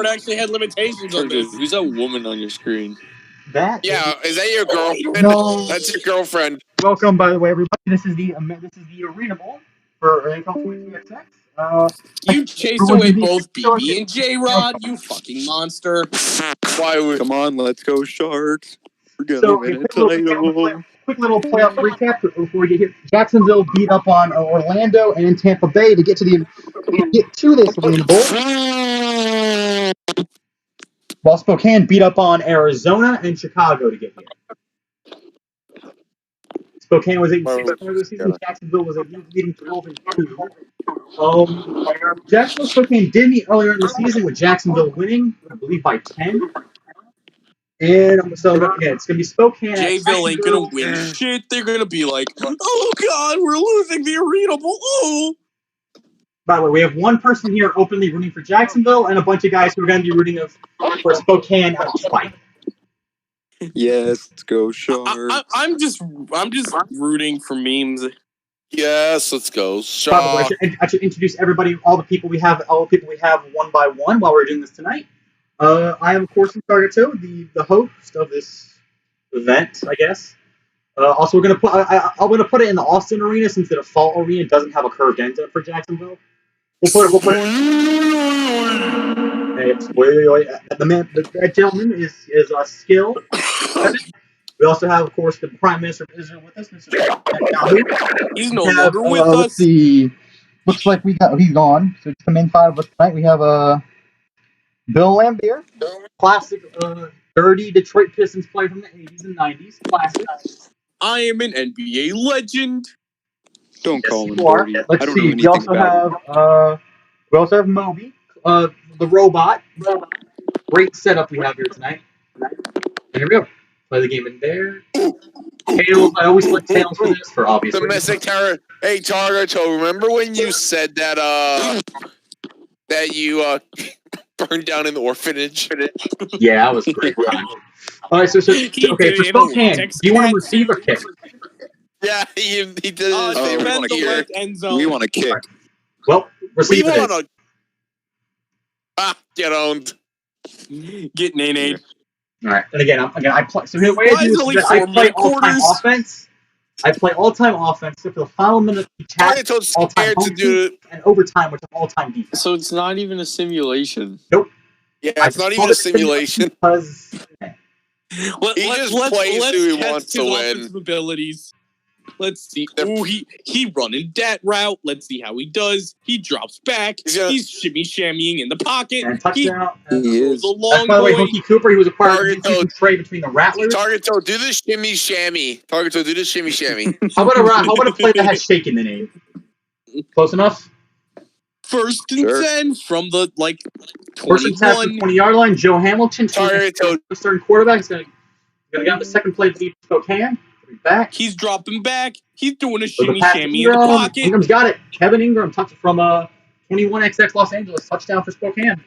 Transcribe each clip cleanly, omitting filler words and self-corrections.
actually had limitations on this. Who's that woman on your screen? That is that your girlfriend? No. That's your girlfriend. Welcome, by the way, everybody. This is the Arena Bowl for NFL 22XX. You chased away both BB and J-Rod, you fucking monster. Come on, let's go Sharks. We're gonna So, win a title. quick little playoff recap before we get here. Jacksonville beat up on Orlando and Tampa Bay to get to this Arena Bowl. While Spokane beat up on Arizona and Chicago to get here. Spokane was 8-6 this season. Jacksonville was leading 12-2. Jacksonville Spokane did meet earlier in the season with Jacksonville winning, I believe, by 10. And so again, it's gonna be Spokane. Jayville ain't gonna win shit. They're gonna be like, "Oh God, we're losing the Arena Bowl." Oh. By the way, we have one person here openly rooting for Jacksonville, and a bunch of guys who are gonna be rooting for Spokane out of spite. Yes, let's go Sharks. I'm just rooting for memes. Yes, let's go Sharks. By the way, I should introduce everybody, all the people we have one by one while we're doing this tonight. I am, of course, Targeto, the host of this event, I guess. Also, we're gonna I'm gonna put it in the Austin arena since the default arena doesn't have a curved end for Jacksonville. We'll put it. Hey, that gentleman is Skill. We also have, of course, the Prime Minister of Israel with us, Mr. Netanyahu. He's no longer with us. Let's see. Looks like he's gone. So it's the main five of us tonight. We have Bill Lambier, classic, dirty Detroit Pistons player from the 80s and 90s. Classic. I am an NBA legend. Don't call him dirty. Let's see. We also have Moby, the robot. Great setup we have here tonight. And here we go. Play the game in there. Tails, I always select Tails for this for obvious reasons. Domestic terror. Hey, Targeto, remember when you said that you burned down an orphanage? Yeah, that was a great time. All right, so okay, for Spokane, do you want to receive or kick? Yeah, he did his favorite here. We want to kick. Well, receive we want to get owned. Get nade. All right, and again, I play. So the way I do this is I play all-time offense. I play all-time offense. So for the final minute, all-time and overtime, which is all-time defense. So it's not even a simulation. Nope. Yeah, it's not even a simulation. Because he just plays who he wants to win. Abilities. Let's see. Ooh, he running that route. Let's see how he does. He drops back. He's shimmy-shammying in the pocket. And touchdown. He is. That's, by the way, Hookie Cooper. He was acquired in trade between the Rattlers. Targeto, do the shimmy-shammy. Targeto, do the shimmy-shammy. How about a play that has shake in the name? Close enough? First and 10 from the, 21. First and 10 from the 20-yard line. Joe Hamilton. Targeto. Starting quarterback is going to get on the second play to beat Spokane. Back. He's dropping back. He's doing a shimmy-shammy in the pocket. Ingram's got it. Kevin Ingram touch from 21XX Los Angeles. Touchdown for Spokane.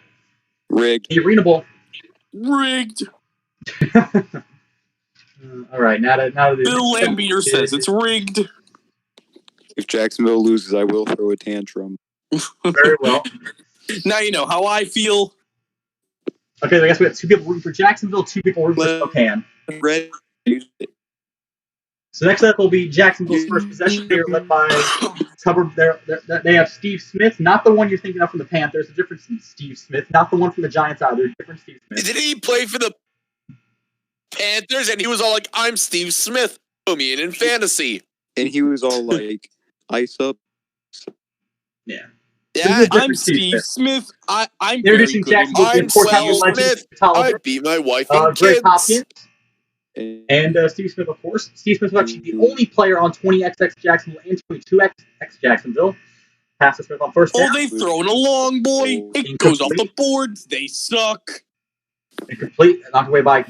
Rigged. The Arena Bowl. Rigged. All right, now to Bill Lambier says it's rigged. If Jacksonville loses, I will throw a tantrum. Very well. Now you know how I feel. Okay, I guess we have 2 people rooting for Jacksonville, 2 people rooting for Spokane. Red. So next up will be Jacksonville's first possession. They are led by they have Steve Smith, not the one you're thinking of from the Panthers. A different Steve Smith, not the one from the Giants either. Different Steve Smith. Did he play for the Panthers? And he was all like, "I'm Steve Smith, put me in fantasy." And he was all like, "Ice up." Yeah. Yeah, I'm Steve Smith. I'm introducing Jacksonville. I'm Steve Smith. I beat my wife and Greg kids. Hopkins. And Steve Smith, of course. Steve Smith was actually the only player on 20XX Jacksonville and 22XX Jacksonville. Pass to Smith on first down. Oh, they've thrown a long boy. It goes off the boards. They suck. Incomplete. Knocked away by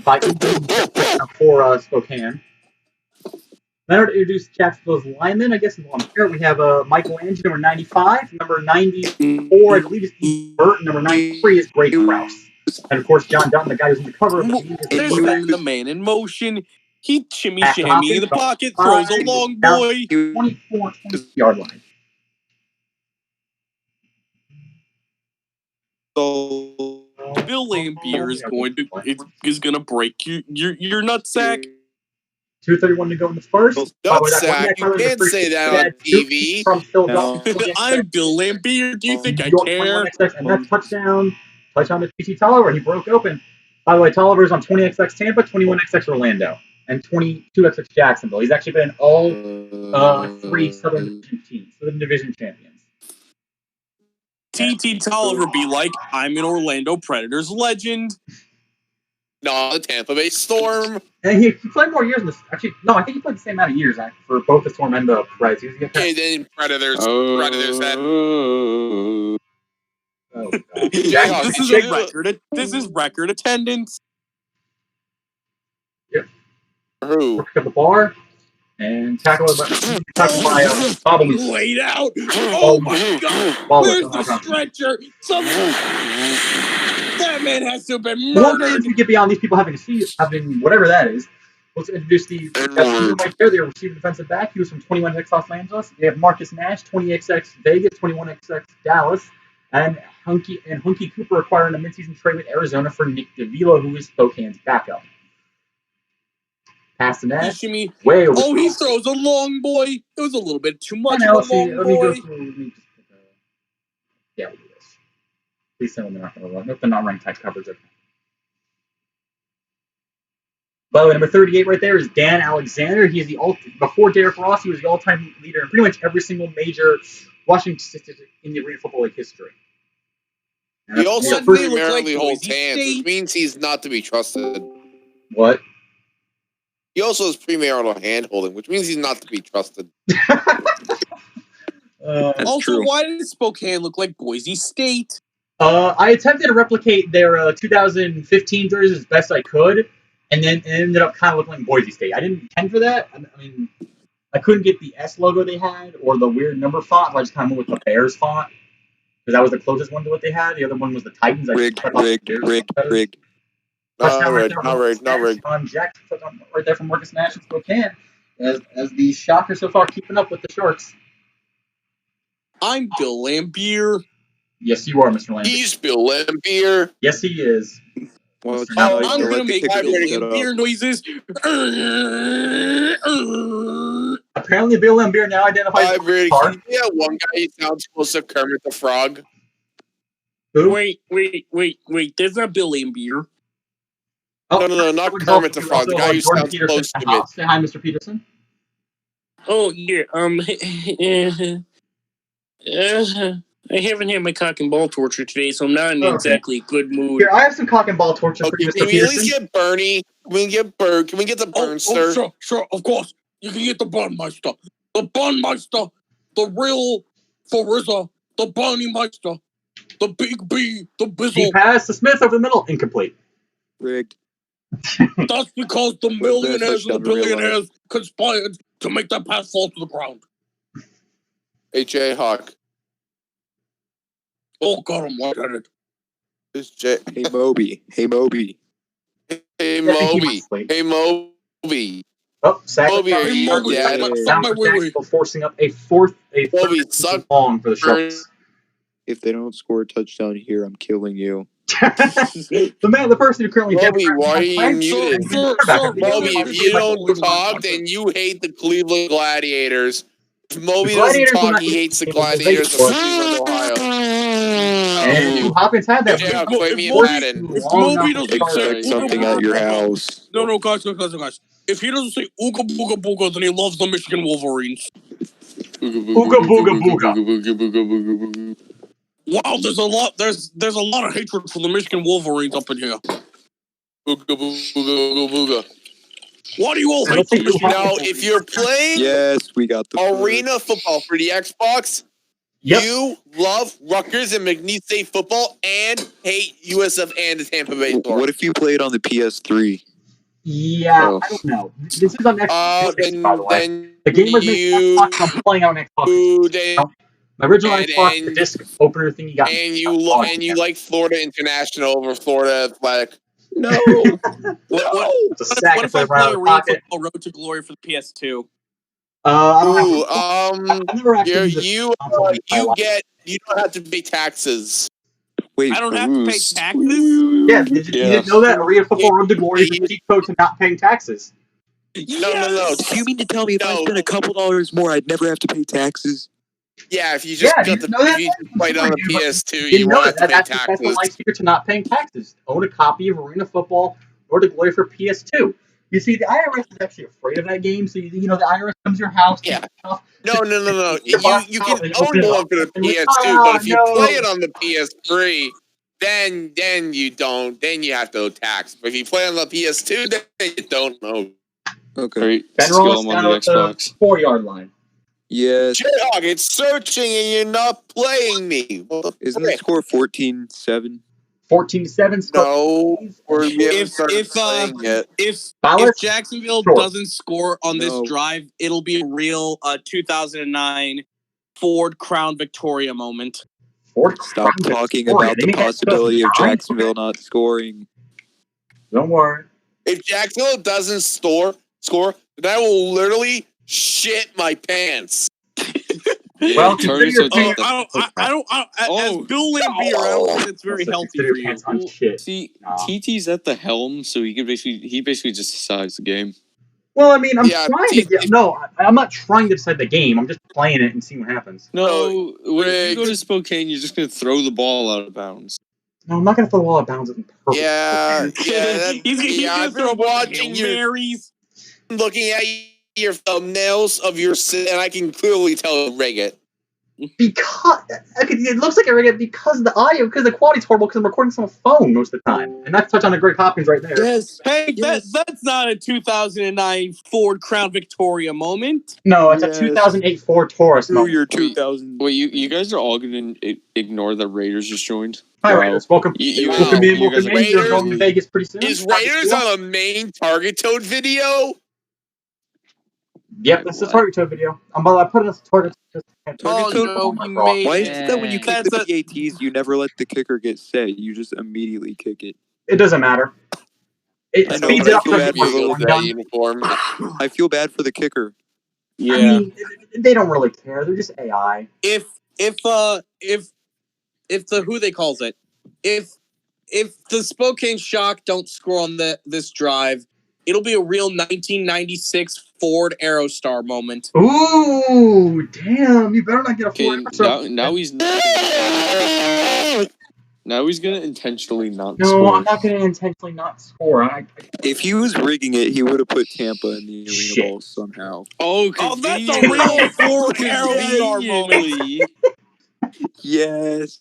for Spokane. Then to introduce Jacksonville's linemen, I guess, on here we have Michael Angie, number 95. Number 94, I believe, is Steve Burt. Number 93 is Greg Krause. And of course, John Dutton, the guy who's in the cover. There's the man in motion. He shimmy-shammy in the pocket, throws a long boy. 24-20-yard line. So Bill Lambier is going to break your nutsack. 2:31 to go in the first. Nutsack. You can't say that on TV. From Philadelphia. I'm Bill Lambier. Do you think I care? And that touchdown to T.T. Tolliver, he broke open. By the way, Tolliver's on 20XX Tampa, 21XX Orlando, and 22XX Jacksonville. He's actually been in all three Southern Division champions. T.T. Tolliver be like, I'm an Orlando Predators legend. No, the Tampa Bay Storm. And he played more years in this. Actually, no, I think he played the same amount of years for both the Storm and the Preds. Okay, then Predators had. Oh, God. This is record attendance. Yep. Who? Pick up the bar and tackle by Bobble. Laid out. Oh my God! Where's the stretcher? That man has to have been murdered. Once we get beyond these people having whatever that is, let's introduce the right there. They're receiving defensive back. He was from 21XX Los Angeles. They have Marcus Nash, 20XX Vegas, 21XX Dallas, and Hunky Cooper acquiring a midseason trade with Arizona for Nick Davila, who is Spokane's backup. Pass to Nash. Way over. Oh, he throws a long boy. It was a little bit too much of a long boy. We'll do this. Please tell them they're not going to run. Nope, they're not running tight coverage. Okay. By the way, number 38 right there is Dan Alexander. He is before Derek Ross, he was the all-time leader in pretty much every single major Washington statistic in the Arena Football League history. And he also primarily holds hands, which means he's not to be trusted. What? He also has premarital hand-holding, which means he's not to be trusted. Also, true. Why did Spokane look like Boise State? I attempted to replicate their 2015 jerseys as best I could, and then it ended up kind of looking like Boise State. I didn't intend for that. I mean, I couldn't get the S logo they had or the weird number font, so I just kind of went with the Bears font, because that was the closest one to what they had. The other one was the Titans. Rigged. Not rigged. On Jack, right there from Marcus Nash and Spokane, as the Shockers so far keeping up with the Sharks. I'm Bill Lambier. Yes, you are, Mr. Lambier. He's Bill Lambier. Yes, he is. Well, I'm going to make Bill Lambier noises. Apparently, Bill Lambier now identifies as a car. Yeah, one guy he sounds close to Kermit the Frog. Who? Wait. There's not Bill Lambier. Oh, No, not Kermit the Frog. The guy who sounds close to me. Say hi, Mr. Peterson. Oh, yeah. I haven't had my cock and ball torture today, so I'm not in exactly a good mood. Here, I have some cock and ball torture for you, Mr. Can we at Peterson. least get Bernie? Can we get Berg? Can we get the Burnster? Sure, of course. You can get the Burnmeister. The Burnmeister. The real Fariza. The Barneymeister. The Big B. The Bizzle. He passed the Smith over the middle. Incomplete. Rigged. That's because the millionaires and the billionaires conspired to make that pass fall to the ground. H.A. Hawk. Oh, God, I'm lightheaded. This J. Hey, Moby. Hey, Moby. Oh, Moby, are you dead? Forcing up a fourth long for the Sharks. If they don't score a touchdown here, I'm killing you. the person who currently Moby, why are you muted? Moby, if you don't talk, then you hate the Cleveland Gladiators. If Moby doesn't talk, he hates the Gladiators of Cleveland, Ohio. And Hopkins had that. Yeah, play me in Madden. If Moby doesn't say something at your house. No, guys. If he doesn't say ooga booga booga, then he loves the Michigan Wolverines. Ooga booga booga. Wow, there's a lot of hatred for the Michigan Wolverines up in here. Ooga booga booga booga. Why do you all hate the Michigan Now, if you're playing we got the Arena Football for the Xbox, you love Rutgers and McNeese State football and hate USF and the Tampa Bay Storm. What if you played on the PS3? Yeah, I don't know. This is on Xbox, by the way. The game was made on Xbox, I'm playing on Xbox. My original Xbox, the disc opener thing you got. And you like Florida International over Florida Athletic. No. It's a sack what if I play Arena Football Road to Glory for the PS2? I've never actually you don't have to pay taxes. Wait, I don't have to pay taxes. Yeah, you didn't know that? Arena Football Road to Glory is a cheat code to not paying taxes. No. Do you mean to tell me if I spent a couple dollars more, I'd never have to pay taxes? Yeah, if you just Yeah, got you know that? if you played on the Dude, but PS2, You you know won't have to pay that's the taxes. light secret to not paying taxes. Own a copy of Arena Football Road to Glory for PS2. You see, the IRS is actually afraid of that game, so you know the IRS comes to your house. Yeah. Stuff, No. You can and own open it the up, one for the and like, PS2, but if you no. play it on the PS3, then you don't. Then you have to owe tax. But if you play on the PS2, then you don't owe. Okay. Right. Ben Skill Ross on down the at the Xbox. 4-yard line. Yes. Jayhawk, it's searching and you're not playing me. What the Isn't the frick? score 14-7? 14-7. No, we haven't If started if playing yet. if Ballard? Jacksonville Sure. doesn't score on this No. drive, it'll be a real 2009 Ford Crown Victoria moment. Stop talking about the possibility of Jacksonville not scoring. Don't worry. If Jacksonville doesn't score, then I will literally shit my pants. Well, Turn consider your yourself pants. I don't. As Bill Lambier, I don't think it's very Also, healthy consider for your you. pants on shit. See, Nah. TT's at the helm, so he basically just decides the game. Well, I mean, I'm Yeah, trying to get. No, I'm not trying to decide the game. I'm just playing it and seeing what happens. No, when you go Rigged. to Spokane, you're just gonna throw the ball out of bounds. No, I'm not going to throw the ball out of bounds. Perfect. Yeah, He's gonna I've throw been a bunch of watching Hail your, Marys. looking at your thumbnails of your, and I can clearly tell rig it. Because it looks like I read it because the audio, because the quality's horrible. Because I'm recording this on a phone most of the time, and that's touch on a Greg Hopkins right there. Yes. Hey, Yes. that's not a 2009 Ford Crown Victoria moment. No, it's Yes. a 2008 Ford Taurus. Through your 2000. Wait, you guys are all gonna ignore that Raiders just joined? Hi, Wow. Raiders. Welcome. You welcome guys- in. you guys Welcome are in. You're Raiders- going to Vegas pretty soon. Is Raiders on a main Target Toad video? Yep, this is a Target Toad video. I put it as Target Toad. No, he made Why it. is it that when you kick That's the a- PATs, you never let the kicker get set? You just immediately kick it. It doesn't matter. It I know, speeds but it I up feel to bad the for the one that done. uniform. I feel bad for the kicker. Yeah. I mean, they don't really care. They're just AI. if the who they calls it, if the Spokane Shock don't score on this drive, it'll be a real 1996 Ford Aerostar moment. Ooh, damn! You better not get a Okay, Ford Aerostar. now he's gonna intentionally not No, score. I'm not going to intentionally not score. If he was rigging it, he would have put Tampa in the arena Shit. bowl somehow. Oh, that's a real Ford Aerostar moment. conveniently. Yes.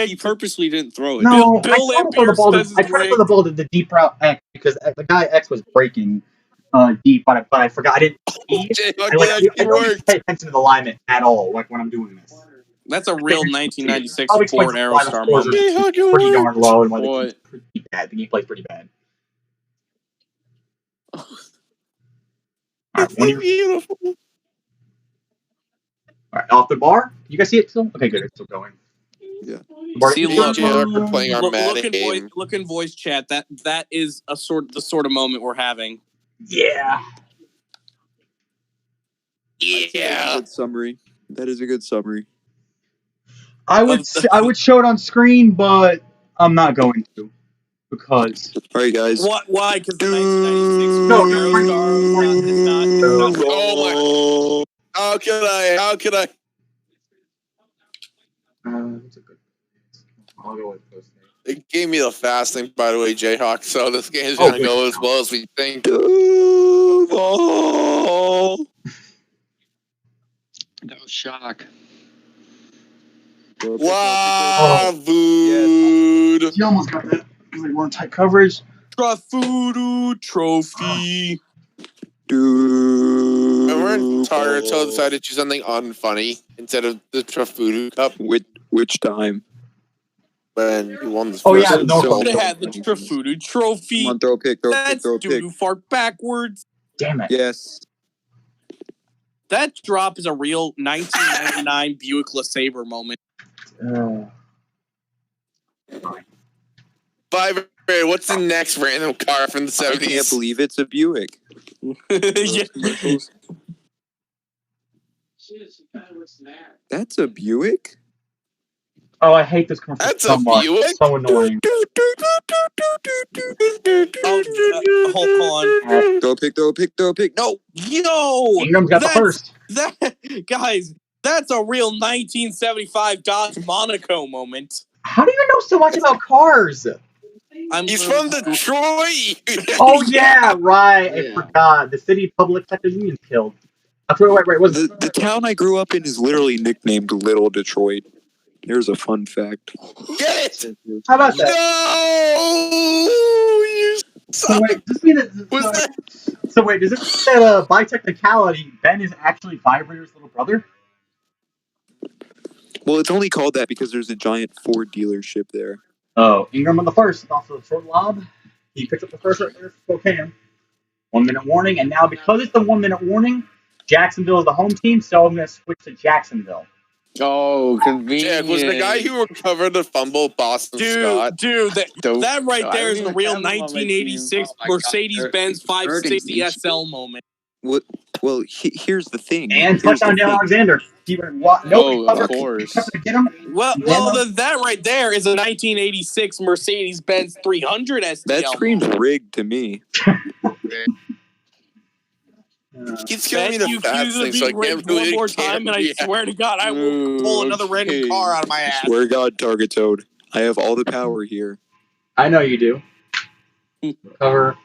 He purposely didn't throw it. No, Bill I tried to throw the Lambier ball. says I it's tried to throw the ball to the deep route X because the guy X was breaking deep, but I forgot. I didn't see. Jayhawk, I it don't worked. pay attention to the alignment at all, like when I'm doing this. That's a real 1996 Probably explains Ford why the Aerostar scores moment. are pretty darn low and why the What? game's pretty bad. The gameplay's pretty bad. All right, Beautiful. all right, off the bar. You guys see it still? Okay, good. It's still going. Yeah. The bar- See, look, Jayhawk, we're playing our look Madden in voice chat. That is the sort of moment we're having. Yeah. Yeah. Good summary. That is a good summary. I would show it on screen, but I'm not going to because All right, guys. What? Why? Because the 1996 No, Ford Aerostar is not. Oh my! How could I? That's a good. I'll go with those names. It gave me the fasting, by the way, Jayhawk. So this game's Oh, gonna go as well as we think. Duval. No shock. Wow, food. You almost got that because they weren't tight coverage. Trafudu Trophy. Remember Target Toad decided to do something unfunny instead of the Trafudu Cup Which time? when he won this Oh, first yeah, one. no Should fun. have had the Trafudu Trophy. Come on, throw a pick, throw a pick, That's throw a pick. doo-doo far backwards. Damn it. Yes. That drop is a real 1999 Buick LeSabre moment. What's the next random car from the I 70s? can't believe it's a Buick. Yeah. Commercials. That's a Buick? Oh, I hate this commercial That's so a much. Buick. It's so annoying. Hold on. Throw a pick. No. Yo! Ingram's got the first. Guys, that's a real 1975 Dodge Monaco moment. How do you know so much about cars? He's from Detroit. Oh yeah, right. I forgot. The city public sector union killed. Wait. The town I grew up in is literally nicknamed Little Detroit. Here's a fun fact. Get it? How about that? No! You So wait, does this mean that? So wait, does this mean that by technicality, Ben is actually Vibrator's little brother? Well, it's only called that because there's a giant Ford dealership there. Oh, Ingram on the first, off the short lob. He picks up the first right there for Spokane. 1 minute warning, and now because it's the 1 minute warning, Jacksonville is the home team, so I'm going to switch to Jacksonville. Oh, convenient. Jack, was the guy who recovered the fumble Boston Scott? Dude, that right there is I a don't real even have him on my 1986 team. Oh my God, Mercedes-Benz they're hurting 560 me. SL moment. Well, here's the thing. And touchdown down Alexander. He went, what? Nobody Oh, covered. of course. He covered to get him. Well, that right there is a 1986 Mercedes-Benz 300 SL. That screams rigged to me. He's giving me the you fast accuse me thing, of so I being can't rigged really one more time, and I swear to God, I will pull another random Okay. car out of my ass. Swear to God, Target Toad. I have all the power here. I know you do. Cover.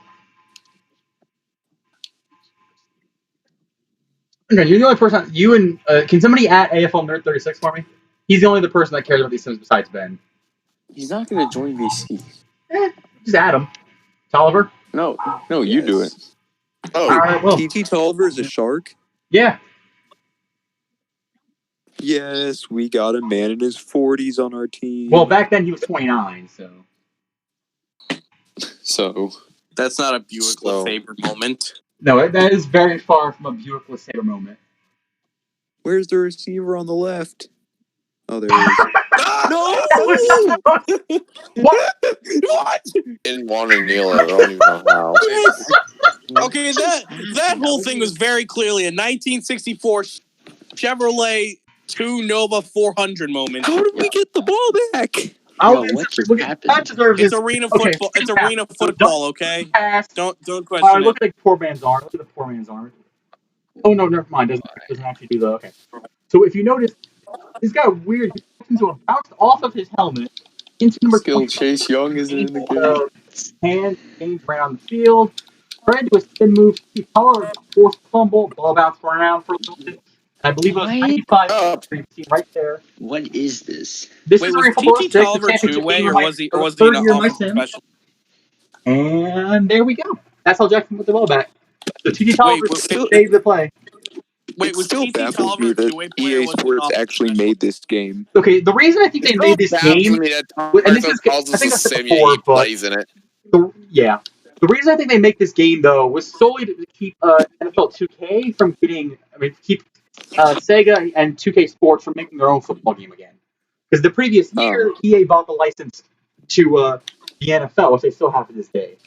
Okay, you're the only person. You and can somebody at AFL Nerd 36 for me? He's the only other person that cares about these things besides Ben. He's not going to join VC. Just add him. Tolliver. No, you do it. Oh, All right, well, TT Tolliver is a shark? yeah. Yes, we got a man in his 40s on our team. Well, back then he was 29, so. So, That's not a Buick LeSabre moment. No, that is very far from a Buick LeSabre moment. Where's the receiver on the left? Oh, there he is. No! What? didn't want to kneel it. I don't even know how. Okay, that whole thing was very clearly a 1964 Chevrolet 2 Nova 400 moment. How did we get the ball back? what just happened? That deserves It's his- arena okay, football. It's pass. arena football, okay? Pass. Don't question Look it. at the poor man's arm. Look at the poor man's arm. Oh no, never mind. Doesn't actually do the okay. So if you notice, this guy weird. So it bounced off of his helmet into number Skill 25. Chase Young is in the game. Hand gains around the field. Tried to do a spin move. He followed forced fumble. Ball bounced around for a little bit. I believe it was 95 right there. What is this? This Wait, is was Arena Football TT 6, the Tolliver championship two-way, game or of was he for the an third year of my offensive sim. special? And there we go. That's how Jackson put the ball back. So TT Tolliver wait, saved the play. Wait, It was still TT baffles Tolliver me a that two-way player? EA Sports actually made this game. Okay, the reason I think they made this game, Me that and this is, calls I us think a I said sim, before, he but plays in it. the reason I think they make this game though was solely to keep NFL 2K from getting, keep Sega and 2K Sports from making their own football game again. Because the previous year, EA bought the license to the NFL, which they still have to this day.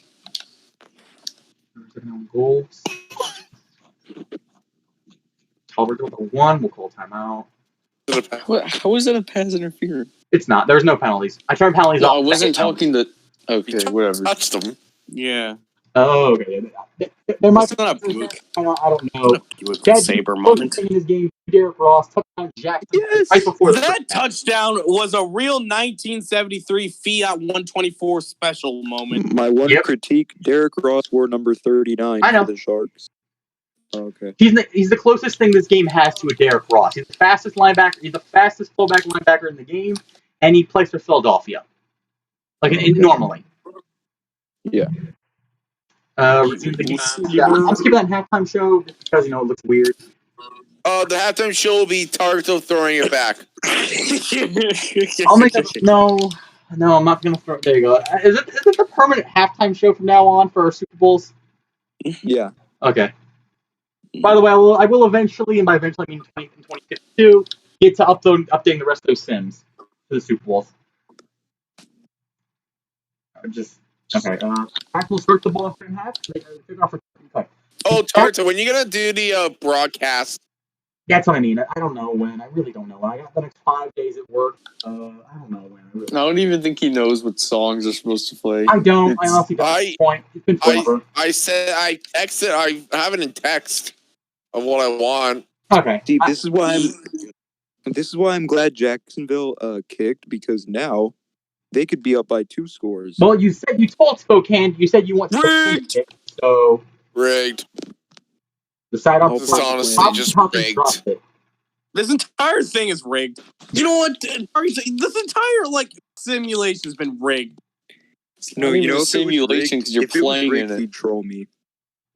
Goals. Tolbert with a 1. We'll call timeout. How is that a pass interference? It's not. There's no penalties. I turned penalties No, off. I wasn't talking to. Okay, whatever. Touched him. Yeah. Oh, okay. There might It's not a Buick. I don't know. Buick Chad, Sabre closest moment. thing in this game, Derek Ross, touchdown Jackson. Yes! Right before That touchdown was a real 1973 Fiat 124 special moment. My one critique, Derek Ross wore number 39 for the Sharks. Okay. He's the closest thing this game has to a Derek Ross. He's the fastest linebacker. He's the fastest fullback linebacker in the game, and he plays for Philadelphia. Normally. Yeah. Resume the game. I'll skip that halftime show just because it looks weird. The halftime show will be Targeto throwing it back. I'll make that. No, I'm not gonna throw. There you go. Is it the permanent halftime show from now on for our Super Bowls? Yeah. Okay. By the way, I will eventually, and by eventually I mean 2052, get to updating the rest of those Sims to the Super Bowls. Okay. We'll start the ball in half. Oh, Targeto, when you gonna do the broadcast That's what I mean. I don't know when. I really don't know when. I got the next 5 days at work. I don't know when. I don't even think he knows what songs are supposed to play. I don't. I honestly don't. At this point, it's been forever. I said I texted. I have it in text of what I want. Okay. See, this is why I'm glad Jacksonville kicked, because now they could be up by 2 scores. Well, you told Spokane. You said you want Spokane to kick, so Rigged. decide on. This is honestly just rigged. This entire thing is rigged. You know what? This entire simulation has been rigged. No, you know, a simulation because you're playing in it. He'd troll me.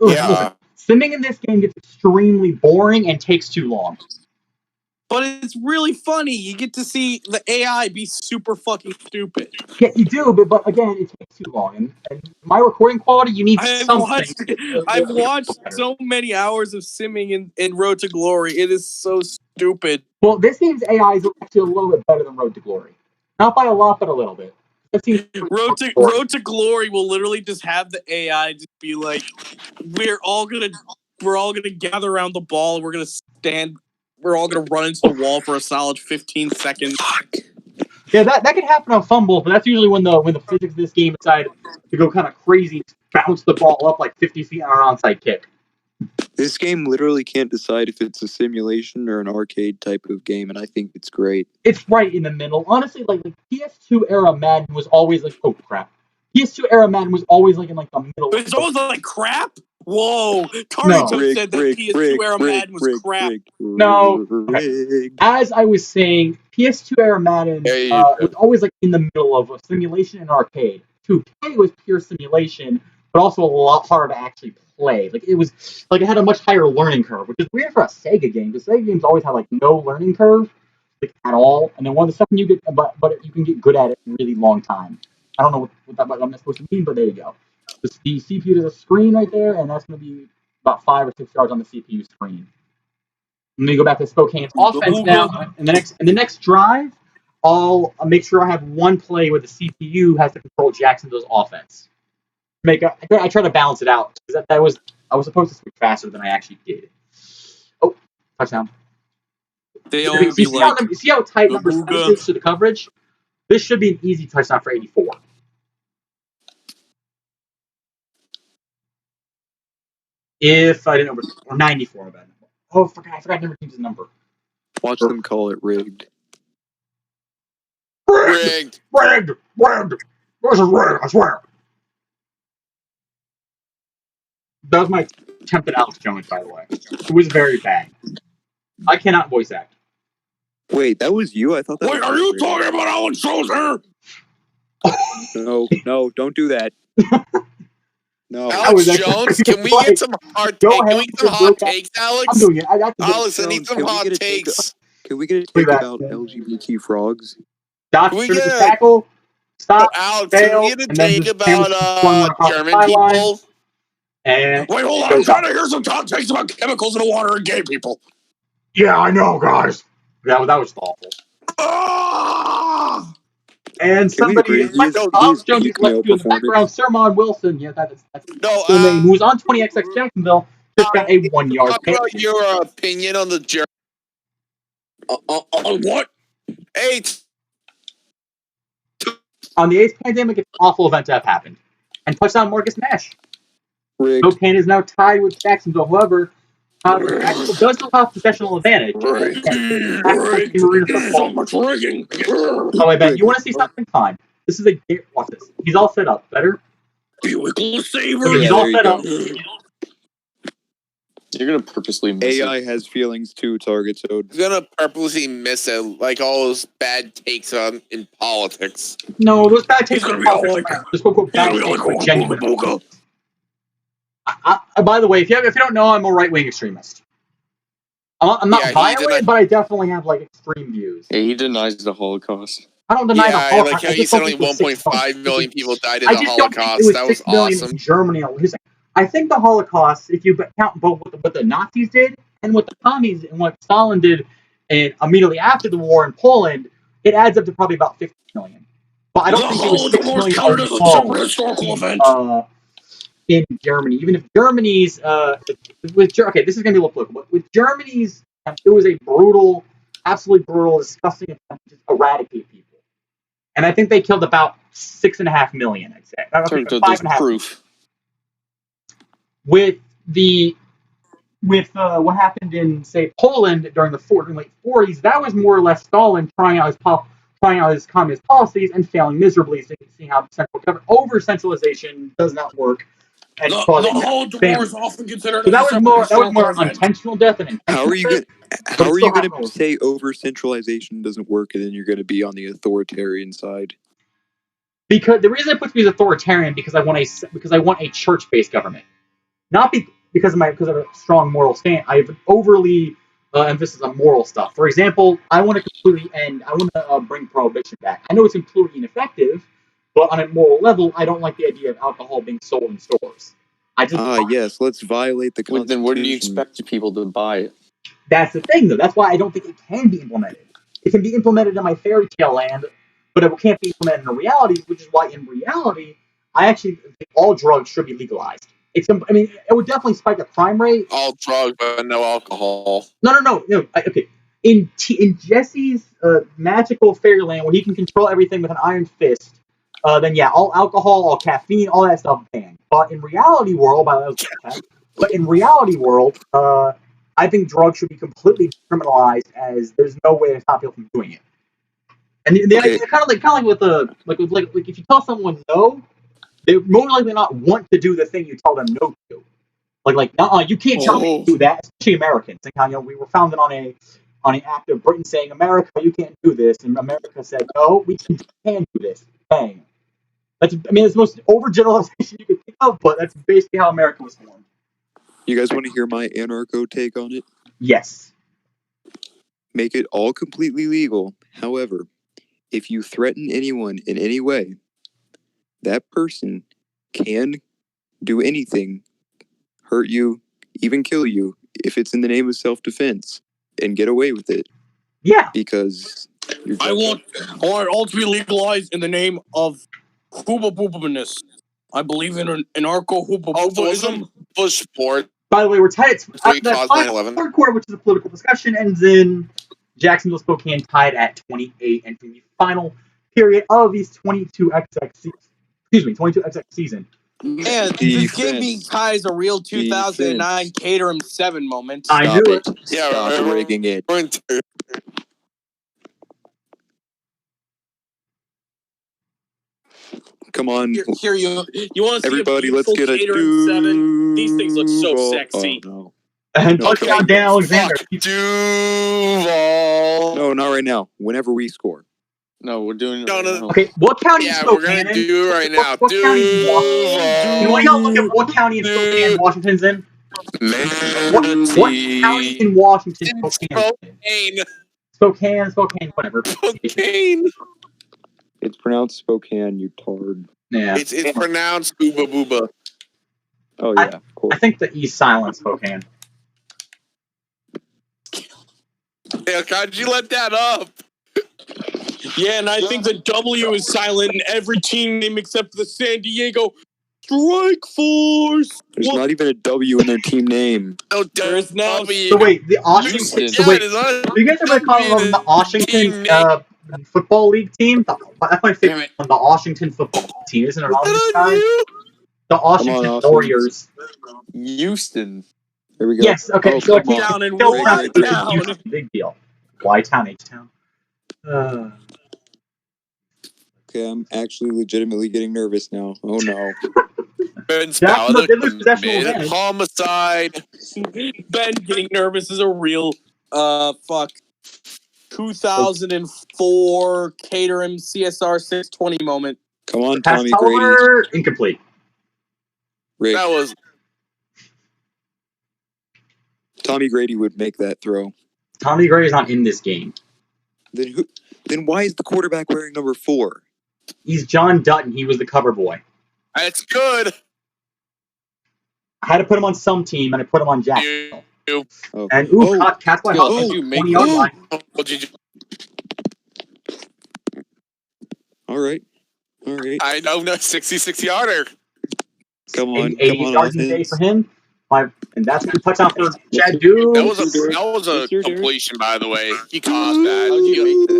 Yeah. Simming in this game gets extremely boring and takes too long. But it's really funny. You get to see the AI be super fucking stupid. Yeah, you do, but again, it takes too long. And my recording quality, you need something. I've watched so many hours of simming in Road to Glory. It is so stupid. Well, this game's AI is actually a little bit better than Road to Glory. Not by a lot, but a little bit. Road to Glory will literally just have the AI just be like, we're all gonna gather around the ball and we're all gonna run into the wall for a solid 15 seconds. Yeah, that could happen on fumble, but that's usually when the physics of this game decide to go kind of crazy, bounce the ball up like 50 feet on an onside kick. This game literally can't decide if it's a simulation or an arcade type of game, and I think it's great. It's right in the middle. Honestly, like PS2 era Madden was always like, oh crap. PS2 era Madden was always like in like the middle. It's always like crap. Whoa, Carito said that PS2 era Madden was crap. No, as I was saying, PS2 era Madden was always like in the middle of a simulation and arcade. 2K was pure simulation, but also a lot harder to actually play. Like it had a much higher learning curve, which is weird for a Sega game. Because Sega games always have like no learning curve, like at all. And then one of the stuff you get, but you can get good at it in a really long time. I don't know what I'm supposed to mean, but there you go. The CPU does a screen right there, and that's going to be about 5 or 6 yards on the CPU screen. Let me go back to Spokane's offense now. In the next drive, I'll make sure I have one play where the CPU has to control Jacksonville's offense. I try to balance it out because I was supposed to switch faster than I actually did. Oh, touchdown! See how tight number 7 is to the coverage? This should be an easy touchdown for 84. If I didn't know, or 94, bad number. Oh, I forgot number team's number. Watch them call it rigged. Rigged! This is rigged, I swear. That was my attempt at Alex Jones, by the way. It was very bad. I cannot voice act. Wait, that was you? I thought that was... Wait, are you talking about Alex Jones here? No, don't do that. No. Alex Jones, can we get some hot takes, Alex? I'm doing it. Alex, I need some hot takes. Can we get a take about LGBT frogs? Doctor tackle. Stop. Alex, can we get a take about German people? And wait, hold on. I'm trying to hear some hot takes about chemicals in the water and gay people. Yeah, I know, guys. That was awful. And somebody, Alex Jones is left you in the background. Sermon Wilson, yeah, that's the name. Who was on 20XX Jacksonville, just got a 1 yard pick. Talk about your opinion on the German. On what? 8. On the AIDS pandemic, it's an awful event to have happened. And touchdown Marcus Nash. Spokane is now tied with Jacksonville. However, Jacksonville does still have possessional advantage. So much rigging. Oh, I bet. You want to see something? Fine. This is watch this. He's all set up. Better? Buickle Saver. He's all set up. You're going to purposely miss AI has feelings too, Target Toad. He's going to purposely miss it, like all those bad takes in politics. No, those bad takes in politics. Just quote bad takes are genuine. By the way, if you don't know, I'm a right-wing extremist. I'm not violent, but I definitely have like extreme views. Yeah, he denies the Holocaust. I don't deny the Holocaust. Like how you said only 1.5 million people died in the Holocaust. That was awesome. In Germany. I think the Holocaust, if you count both what the Nazis did and what the commies and what Stalin did, and immediately after the war in Poland, it adds up to probably about 50 million. But I don't think it was 6 million in Germany. Even if Germany's this is going to be a little political, but with Germany's attempt. It was a brutal, absolutely brutal, disgusting attempt to just eradicate people. And I think they killed about 6.5 million, I'd say. There's 5.5 proof. with what happened in, say, Poland during the late 40s, that was more or less Stalin trying out his communist policies and failing miserably, seeing how central government over centralization does not work. And The causing Holodomor is often considered so a that was separate more historical event. unintentional death and How intentional are you death. gonna? but How it are still you gonna happened. say over centralization doesn't work, and then you're gonna be on the authoritarian side? Because the reason I put to be authoritarian because I want a church-based government, not because of a strong moral stand. I have an overly emphasis on moral stuff. For example, I want to completely end. I want to bring prohibition back. I know it's completely ineffective, but on a moral level, I don't like the idea of alcohol being sold in stores. Yes, let's violate the Well, Constitution. then, where do you expect people to buy it? That's the thing, though. That's why I don't think it can be implemented. It can be implemented in my fairy tale land, but it can't be implemented in reality, which is why in reality, I actually think all drugs should be legalized. It would definitely spike the crime rate. All drugs, but no alcohol. No. Okay. In Jesse's magical fairyland, where he can control everything with an iron fist, then yeah, all alcohol, all caffeine, all that stuff banned. But in reality world, I think drugs should be completely decriminalized, as there's no way to stop people from doing it. And the idea, kind of like with if you tell someone no, they more likely not want to do the thing you tell them no to. You can't tell me to do that, especially Americans. And we were founded on an act of Britain saying, America, you can't do this, and America said, no, we can do this. Bang. It's the most overgeneralization you could think of, but that's basically how America was formed. You guys want to hear my anarcho take on it? Yes. Make it all completely legal. However, if you threaten anyone in any way, that person can do anything, hurt you, even kill you, if it's in the name of self-defense, and get away with it. Yeah. Because I want all to be legalized in the name of hooba-booba-ness. I believe in anarcho-hooba-boobaism. For sport. By the way, we're tied. The third quarter, which is a political discussion, ends in Jacksonville, Spokane tied at 28, and the final period of these 22XX season. Man, this game being tied is a real 2009 Caterham 7 moment. I knew it. Stop rigging it. Come on. Here you want to see everybody, a let's get a Caterham 7? These things look so sexy. Oh, no. And touchdown, Dan Alexander. Duval. No, not right now. Whenever we score. No, we're doing it. Okay, what county is Spokane? We're gonna do it right now. What county is Washington? Can we all look at what county in Spokane Washington's in? What county in Washington Spokane? Spokane, whatever. Spokane. It's pronounced Spokane, you tard. Yeah. It's pronounced booba booba. Oh yeah, of course. I think the E's silent Spokane. Yeah, how'd you let that up? Yeah, and I think the W is silent in every team name except for the San Diego Strike Force. There's not even a W in their team name. No, There is now. So wait, the Washington. So wait, you guys ever call them the Washington Football League team? That's my favorite one. The Washington Football Team, isn't it? The Washington Warriors. Houston. Here we go. Yes. Okay. Oh, so down in Houston, big deal. Y-Town, H-Town. Okay, I'm actually legitimately getting nervous now. Oh no. Homicide. Ben getting nervous is a real 2004 Caterham CSR 620 moment. Come on, Pass Tommy Tulliver, Grady. incomplete. Rick. That was Tommy Grady would make that throw. Tommy Grady's not in this game. Then why is the quarterback wearing number 4? He's John Dutton. He was the cover boy. That's good. I had to put him on some team, and I put him on Jacksonville. Oh. And Cat's White Hawk, 20-yard line. All right. I know, 66 yarder. Come on, 80 yards a day for him. And that's a touchdown for Chad Duke. That was a completion, by the way. He caught that. How'd you make that?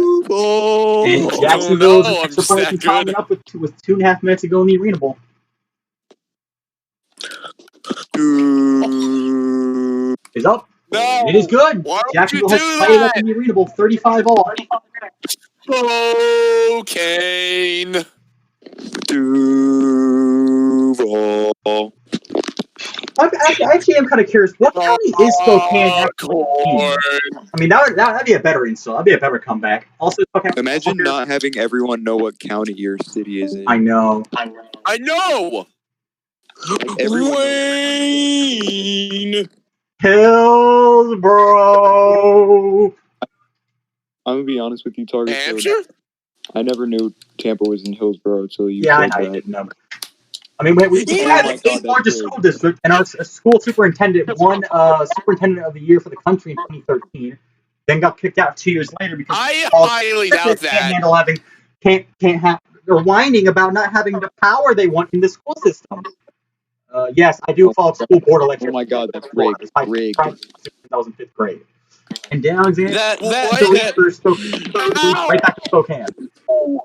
And Oh, Jacksonville no, I'm is just that tying good. it up with 2.5 minutes to go in the Arena Bowl. Is up. No, And it is good. why would Jacksonville you has do tied it up that? in the Arena Bowl, 35-all. Spokane. Duval. Actually, I'm kind of curious. What county is Spokane actually in? Corn. I mean, that'd be a better insult. That'd be a better comeback. Also, Spokane. Imagine not having everyone know what county your city is in. I know. I know. Like, everyone knows. Wayne. Hillsboro. I'm gonna be honest with you, Target. Hampshire? I never knew Tampa was in Hillsboro until you Yeah, said I that. didn't know. I mean, we Yeah. have the 8th largest school district, and our school superintendent won Superintendent of the Year for the country in 2013. Then got kicked out 2 years later because I all highly doubt can't that. handle having can't have. They're whining about not having the power they want in the school system. Yes, I do follow school board elections. Oh my God, that's rigged. Rigged. I was in 5th grade. And Dan Alexander, That for Spokane, right back to Spokane.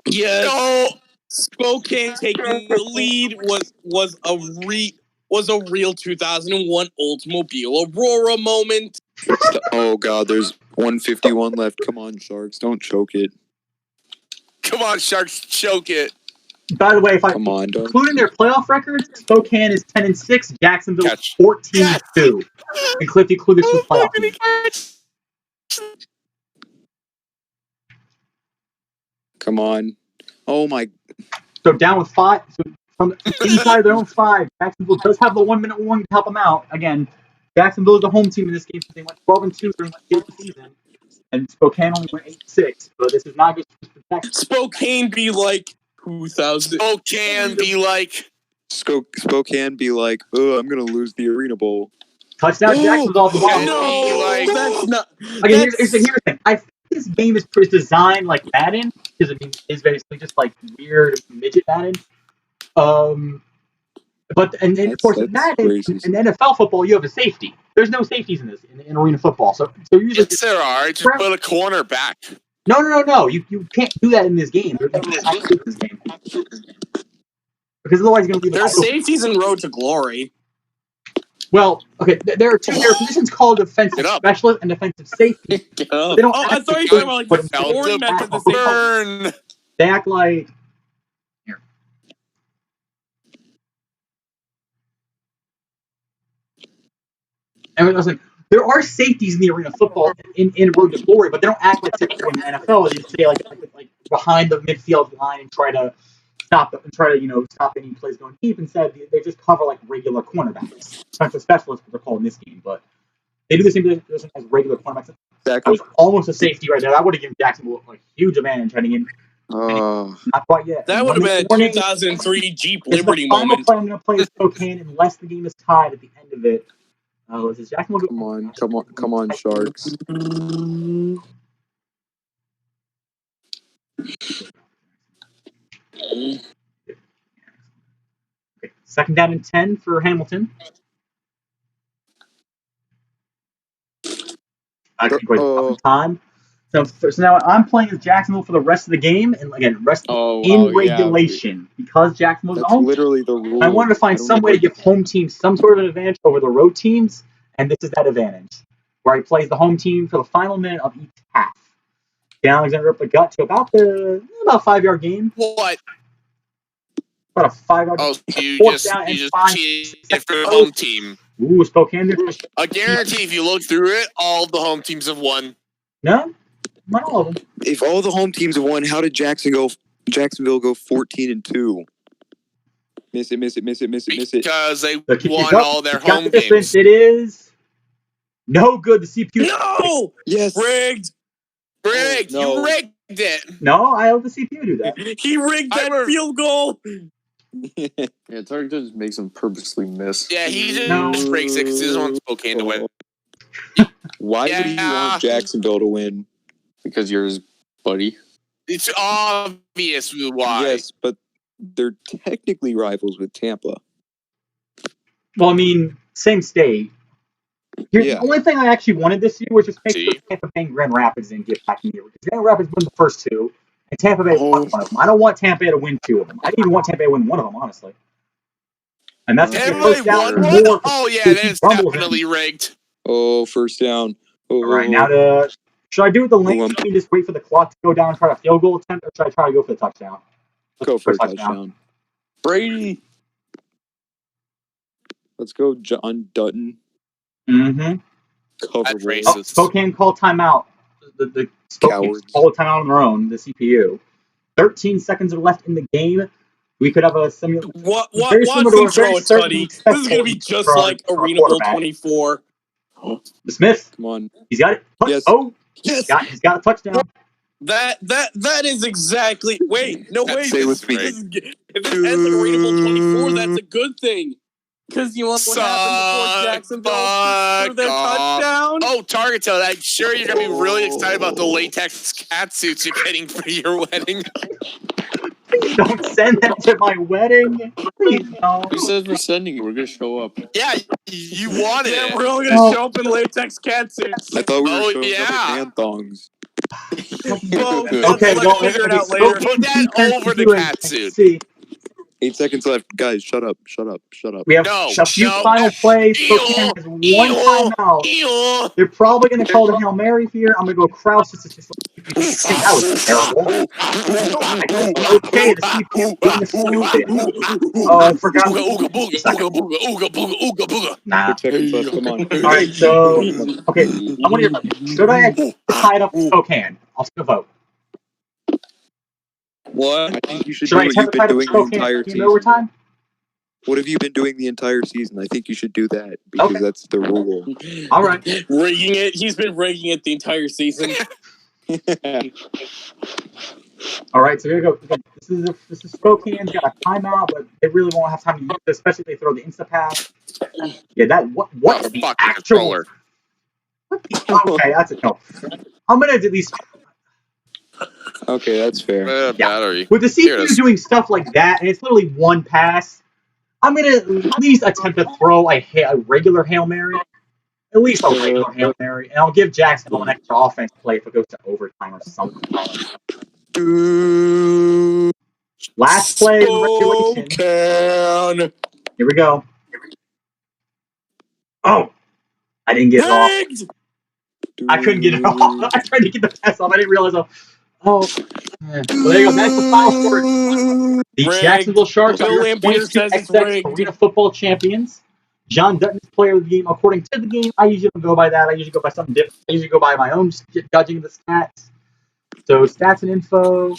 yes. No. Spokane taking the lead was a real 2001 Oldsmobile Aurora moment. Oh God, there's 151 left. Come on, Sharks, don't choke it. Come on, Sharks, choke it. By the way, if I Come on, don't. including their playoff records, Spokane is 10-6, Jacksonville Catch. 14-2. And Cliff, you include this for playoff team. Come on. Oh my. So down with 5. So from inside their own 5, Jacksonville does have the 1-minute warning to help them out. Again, Jacksonville is the home team in this game. So they went 12-2 during the season, and Spokane only went 8-6. So this is not good for Jacksonville. Spokane be like 2000. Spokane be like. Spokane be like, oh, I'm gonna lose the Arena Bowl. Touchdown Jacksonville off the ball. No, Like- that's not. Again, here's the thing. I think this game is designed like Madden, because I mean, it's basically just like weird midget Madden. But and of course, in Madden, in NFL football, you have a safety. There's no safeties in this in arena football. So usually, Yes, there are. Just put a corner back. No. You can't do that in this game. There's no safety in this game. Because otherwise, you're going to leave. There's safeties in Road to Glory. Well, okay, there are positions called defensive specialist and defensive safety. They don't. I thought you were talking about like the foreign method. Burn. They act like. Here. And listen, there are safeties in the arena football in Road to Glory, but they don't act like typical in the NFL. They just stay like behind the midfield line and try to stop any plays going deep. Instead, they just cover like regular cornerbacks. Defensive specialists, what they're called in this game, but they do the same thing as regular cornerbacks. That was almost a safety right there. That would have given Jacksonville a huge advantage heading in. Not quite yet. That would have been a 2003 Jeep Liberty moment. Play I'm going to play is Spokane unless the game is tied at the end of it. Is Jacksonville? Come on, Sharks. Okay. Second down and 10 for Hamilton. Time. So now I'm playing as Jacksonville for the rest of the game, and again, regulation because Jacksonville's That's home. Literally the rule. I wanted to find some way to give home teams some sort of an advantage over the road teams, and this is that advantage, where he plays the home team for the final minute of each half. Dan Alexander up the gut to about 5-yard gain. What? About a 5-yard. Oh, you just cheated for the home team. Ooh, Spokane. I guarantee if you look through it, all the home teams have won. No, not all of them. If all the home teams have won, how did Jacksonville go 14-2? Miss it. Because they won all their home games. It is no good. The CPU. No. Yes. Rigged. Oh, no. You rigged it. No, I let the CPU do that. He rigged that field goal. Yeah, Tarek just makes him purposely miss. Yeah, he just breaks it because he doesn't want Spokane to win. Why would he want Jacksonville to win? Because you're his buddy. It's obvious why. Yes, but they're technically rivals with Tampa. Well, I mean, same state. Here's Yeah. the only thing I actually wanted this year was just make sure See? Tampa Bay and Grand Rapids didn't get back in here. Because Grand Rapids won the first two, and Tampa Bay won one of them. I don't want Tampa Bay to win two of them. I didn't even want Tampa Bay to win one of them, honestly. And that's going to be a Tampa Bay first down won and one? more. Oh, yeah, then it's Rumbles definitely rigged. Oh, first down. Oh, All right, now should I do it the length Oh, and just wait for the clock to go down and try a field goal attempt, or should I try to go for the touchdown? go for a touchdown. Brady. Let's go, John Dutton. Mm-hmm. Cover That's boy. racist. Oh, Spokane called timeout. The Spokane Cowards. called timeout on their own, the CPU. 13 seconds are left in the game. We could have a similar. Watch Very similar them to a throw very it, certain Tuddy. expect This is gonna be just for our- like for our Arena Bowl quarterback. 24. The Smith, Come on. he's got it. Yes. Oh, Yes. he's got a touchdown. That is exactly. Wait, no, wait. Stay with me. If this ends like Arena Bowl 24, that's a good thing. Because you want what happened before Jacksonville threw their touchdown? Oh, Target Toad, I'm sure you're going to be really excited about the latex cat suits you're getting for your wedding. Please don't send that to my wedding. Please don't. Who says we're sending it? We're gonna show up. Yeah, you wanted Yeah, it. we're all gonna show up in latex cat suits. I thought we were Oh, showing yeah. up in hand thongs. Well, Okay, let's well, figure it out so later. Put that over the cat suit. See, 8 seconds left. Guys, shut up. Shut up. Shut up. we have No, a few no. final plays. Spokane has one timeout. Ew. They're probably going to call the Hail Mary here. I'm going to go Kraus. That was terrible. Okay, the CPU being stupid. Oh, I forgot. Ooga booga, ooga booga, ooga booga, ooga booga. Nah. 6 seconds left. Come on. All right, so okay, I want to hear. Should I tie it up with Spokane? I'll still vote. What? I think you should Should do I what you've attempt to tie been it up with doing the Spokane entire in season. overtime? What have you been doing the entire season? I think you should do that because Okay. that's the rule. All right. Rigging it. He's been rigging it the entire season. All right, so here we go. This is Spokane's got a timeout, but they really won't have time to use it, especially if they throw the insta pass. Yeah, that what Oh, the fuck, actual? controller. Okay, that's a no. I'm gonna at least Okay, that's fair. Yeah. Battery. with the Here it CPU is. doing stuff like that, and it's literally one pass. I'm gonna at least attempt to throw a regular Hail Mary, at least a regular Hail Mary, and I'll give Jacksonville an extra offense play if it goes to overtime or something. Last play in regulation. Spokane. Here we go. Oh, I didn't get it off. Rigged. I couldn't get it off. I tried to get the pass off. I didn't realize. Well, there you go. That's the final score. The Rigged. Jacksonville Sharks are Bill your Lampier 22 says it's XX rigged. Arena Football Champions. John Dutton is player of the game. According to the game, I usually don't go by that. I usually go by something different. I usually go by my own judging the stats. So stats and info,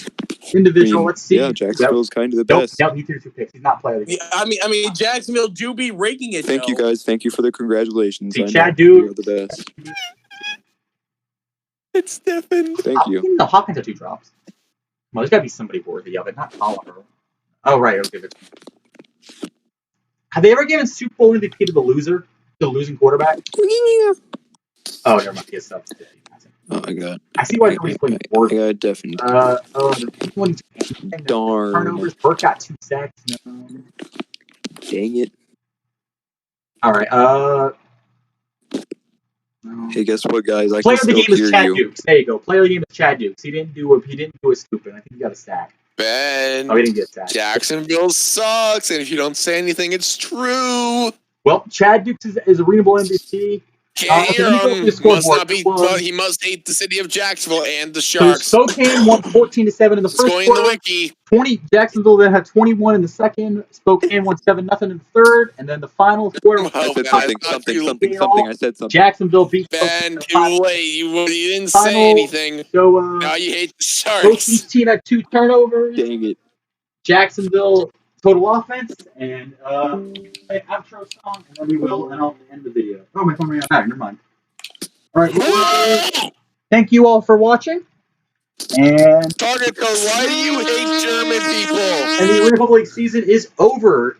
individual. Let's see. Yeah, Jacksonville's kind of the Nope, best. he threw 2 picks. He's not player of the game. Yeah, I mean, Jacksonville do be rigging it. Thank you though. guys. Thank you for the congratulations. See, I know Chad you Duke. are the best. It's stiffened. Thank you. The Hawkins have 2 drops. Well, there's got to be somebody worthy of it, not Oliver. Oh, right. I'll give it. Have they ever given Super Bowl MVP to the loser? To the losing quarterback? Oh, never mind. He has subs. Oh my god. I see why nobody's playing I worthy. got deafened. The one Darn. turnovers. Burke got 2 sacks. No. Dang it. All right. No. Hey, guess what, guys? I Player can of the still game is hear Chad you. Dukes. There you go. Player of the game is Chad Dukes. He didn't do a stupid. I think he got a sack. Ben. Oh, he didn't get a sack. Jacksonville sucks, and if you don't say anything, it's true. Well, Chad Dukes is Arena Bowl MVP. Can't hear so him. the scoreboard. Must not be. Well, He must hate the city of Jacksonville and the So Sharks. Spokane won 14-7 in the It's first going in the quarter. wiki. Jacksonville then had 21 in the second. Spokane won 7-0 in the third, and then the final quarter. I said Ben, something. I thought you- I said something. Jacksonville beat Ben, Spokane. too late. You didn't Final- say anything. So Now you hate the both Sharks. each team had 2 turnovers. Dang it. Jacksonville total offense, and play outro song, and then we will, and I'll end the video. Oh, my phone ran out. Never mind. All right. Well, thank you all for watching, and Target code. Why do you hate German people? the Arena Football League season is over.